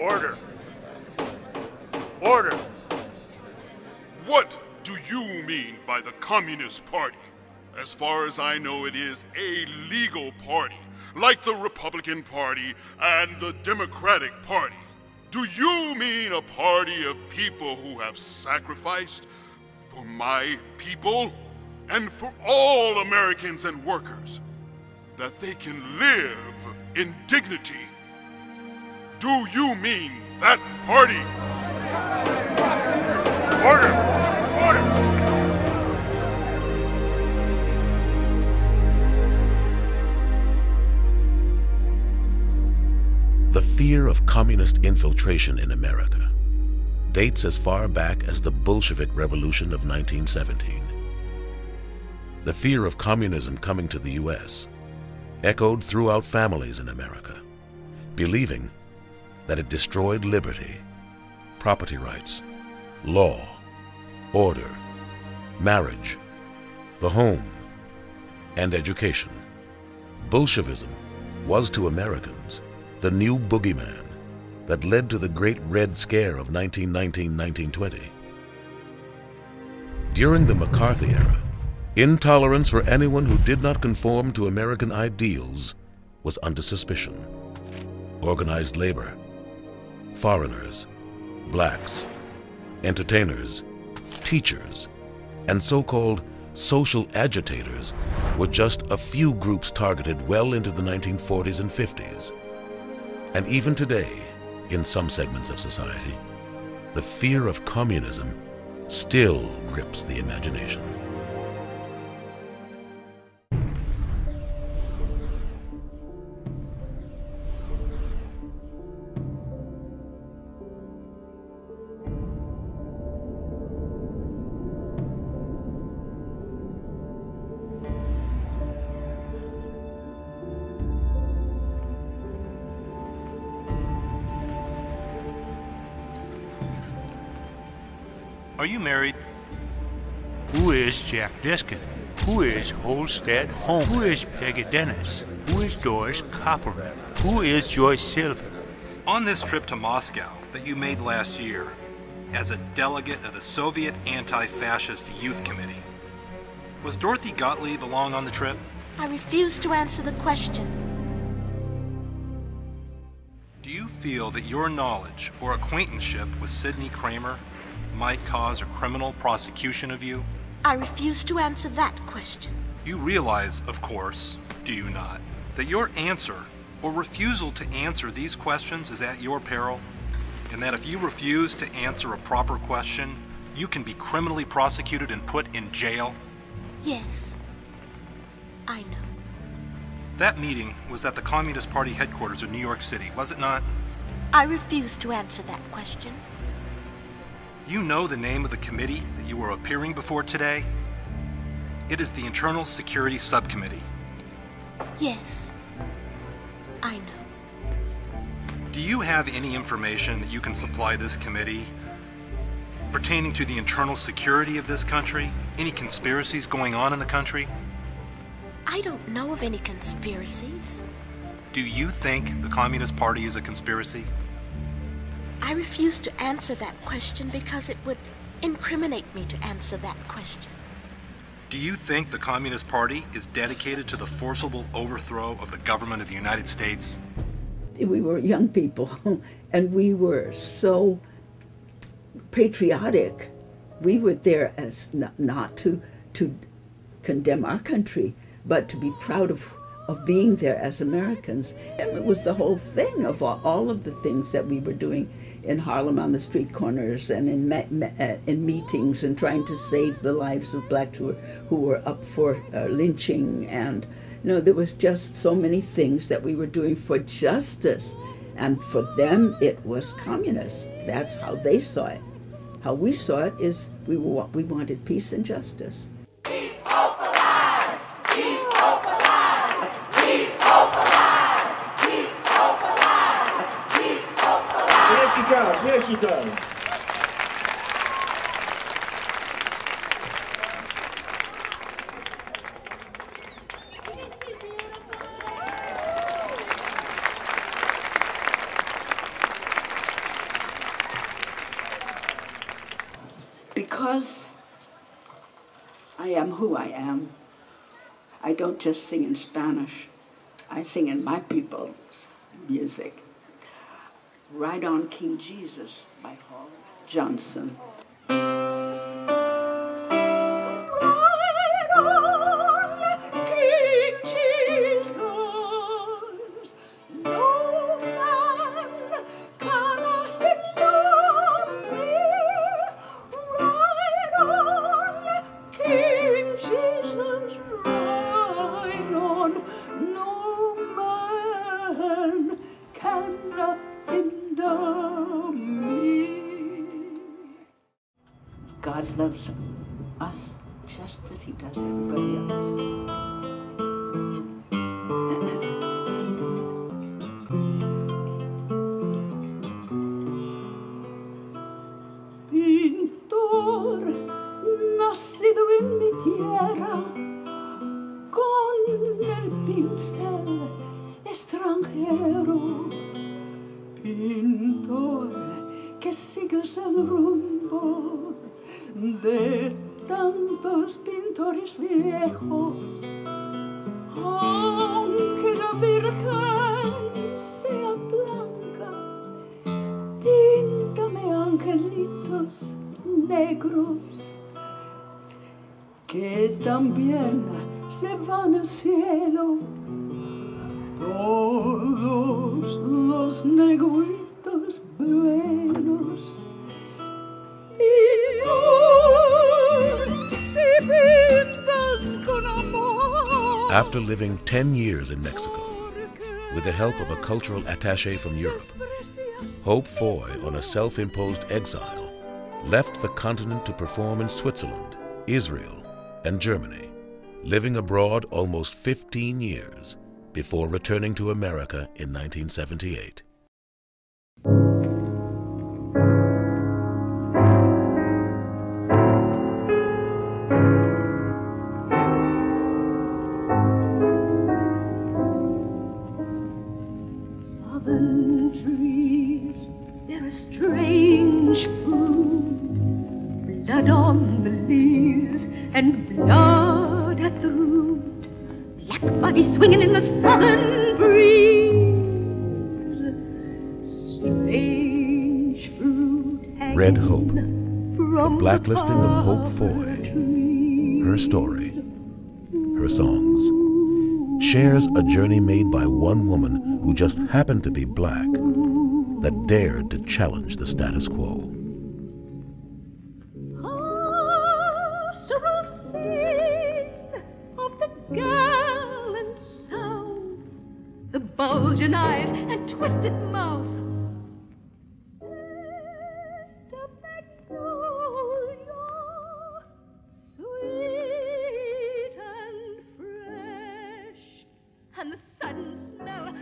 Order. Order. What do you mean by the Communist Party? As far as I know, it is a legal party, like the Republican Party and the Democratic Party. Do you mean a party of people who have sacrificed for my people and for all Americans and workers, that they can live in dignity? Do you mean that party? Order! Order! The fear of communist infiltration in America dates as far back as the Bolshevik Revolution of 1917. The fear of communism coming to the U.S. echoed throughout families in America, believing that it destroyed liberty, property rights, law, order, marriage, the home, and education. Bolshevism was to Americans the new boogeyman that led to the Great Red Scare of 1919-1920. During the McCarthy era, intolerance for anyone who did not conform to American ideals was under suspicion. Organized labor, foreigners, blacks, entertainers, teachers, and so-called social agitators were just a few groups targeted well into the 1940s and 50s. And even today, in some segments of society, the fear of communism still grips the imagination. Are you married? Who is Jack Diskin? Who is Holstead Holmes? Who is Peggy Dennis? Who is Doris Copperman? Who is Joyce Silver? On this trip to Moscow that you made last year, as a delegate of the Soviet Anti-Fascist Youth Committee, was Dorothy Gottlieb along on the trip? I refuse to answer the question. Do you feel that your knowledge or acquaintanceship with Sidney Kramer might cause a criminal prosecution of you? I refuse to answer that question. You realize, of course, do you not, that your answer or refusal to answer these questions is at your peril, and that if you refuse to answer a proper question, you can be criminally prosecuted and put in jail? Yes, I know. That meeting was at the Communist Party headquarters in New York City, was it not? I refuse to answer that question. You know the name of the committee that you are appearing before today? It is the Internal Security Subcommittee. Yes, I know. Do you have any information that you can supply this committee pertaining to the internal security of this country? Any conspiracies going on in the country? I don't know of any conspiracies. Do you think the Communist Party is a conspiracy? I refuse to answer that question because it would incriminate me to answer that question. Do you think the Communist Party is dedicated to the forcible overthrow of the government of the United States? We were young people, and we were so patriotic. We were there as not to condemn our country, but to be proud of being there as Americans. And it was the whole thing of all of the things that we were doing in Harlem on the street corners and in meetings and trying to save the lives of blacks who were up for lynching. And there was just so many things that we were doing for justice. And for them, it was communist. That's how they saw it. How we saw it is we wanted peace and justice. Keep hope alive! Keep hope alive! Keep hope alive! Keep hope alive! Keep hope alive! Here she comes, here she comes. Because I am who I am, I don't just sing in Spanish. I sing in my people's music. Ride on King Jesus by Paul Johnson. Ride on King Jesus, no man can hinder me. Ride on King Jesus, ride on, no man can hinder me. God loves us just as he does everybody else. Pintor, nacido en mi tierra, con el pincel extranjero. Pintor, que sigues el rumbo de tantos pintores viejos, aunque la Virgen sea blanca, píntame angelitos negros que también se van al cielo, todos los negritos buenos. After living 10 years in Mexico, with the help of a cultural attaché from Europe, Hope Foye, on a self-imposed exile, left the continent to perform in Switzerland, Israel, and Germany, living abroad almost 15 years before returning to America in 1978. Southern trees bear a strange fruit, blood on the leaves and blood at the root, black bodies swinging in the southern breeze, strange fruit hanging Red Hope, the from Blacklisting of Hope Foye, her story, her songs, shares a journey made by one woman who just happened to be black that dared to challenge the status quo. Pastoral scene of the gallant South, the bulging eyes and twisted mouth, scent of magnolia, sweet and fresh, and the sudden smell of